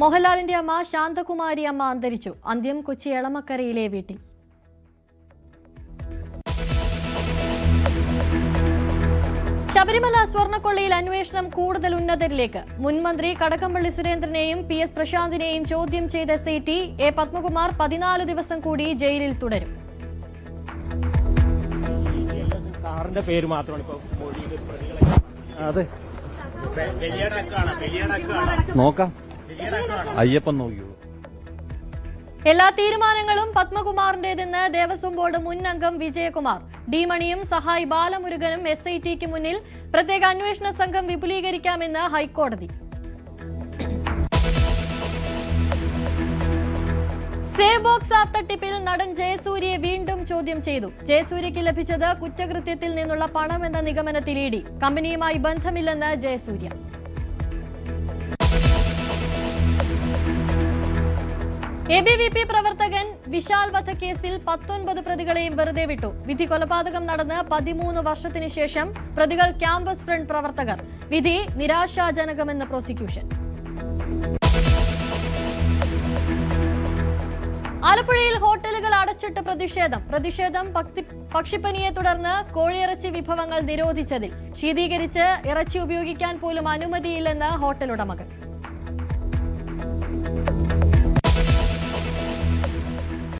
മോഹൻലാലിന്റെ അമ്മ ശാന്തകുമാരി അമ്മ അന്തരിച്ചു. അന്ത്യം കൊച്ചി എളമക്കരയിലെ വീട്ടിൽ. ശബരിമല സ്വർണ്ണക്കൊള്ളയിൽ അന്വേഷണം കൂടുതൽ ഉന്നതരിലേക്ക്. മുൻമന്ത്രി കടകംപള്ളി സുരേന്ദ്രനെയും PS പ്രശാന്തിനെയും ചോദ്യം ചെയ്ത CT A പത്മകുമാർ 14 ദിവസം കൂടി ജയിലിൽ തുടരും. പേര് മാത്രമാണ് നോക്കാം. അയ്യപ്പൻ നോക്കിയോ. എല്ലാ തീരുമാനങ്ങളും പത്മകുമാറിന്റേതെന്ന് ദേവസ്വം ബോർഡ് മുൻ അംഗം വിജയകുമാർ. ഡി മണിയും സഹായി ബാലമുരുകനും SITക്ക് മുന്നിൽ പ്രത്യേക അന്വേഷണ സംഘം വിപുലീകരിക്കാമെന്ന് ഹൈക്കോടതി. സേവ് ബോക്സ് ആപ്പ് തട്ടിപ്പിൽ നടൻ ജയസൂര്യയെ വീണ്ടും ചോദ്യം ചെയ്തു. ജയസൂര്യയ്ക്ക് ലഭിച്ചത് കുറ്റകൃത്യത്തിൽ നിന്നുള്ള പണമെന്ന നിഗമനത്തിൽ ED. കമ്പനിയുമായി ബന്ധമില്ലെന്ന് ജയസൂര്യ. ABVP പ്രവർത്തകൻ വിശാൽ വധക്കേസിൽ 19 പ്രതികളെയും വെറുതെ വിട്ടു. വിധി കൊലപാതകം നടന്ന് 13 വർഷത്തിന് ശേഷം പ്രതികൾ ക്യാമ്പസ് ഫ്രണ്ട് പ്രവർത്തകർ. വിധി നിരാശാജനകമെന്ന് പ്രോസിക്യൂഷൻ. ആലപ്പുഴയിൽ ഹോട്ടലുകൾ അടച്ചിട്ട് പ്രതിഷേധം പക്ഷിപ്പനിയെ തുടർന്ന് കോഴിയിറച്ചി വിഭവങ്ങൾ നിരോധിച്ചതിൽ. ശീതീകരിച്ച് ഇറച്ചി ഉപയോഗിക്കാൻ പോലും അനുമതിയില്ലെന്ന് ഹോട്ടൽ ഉടമകൾ.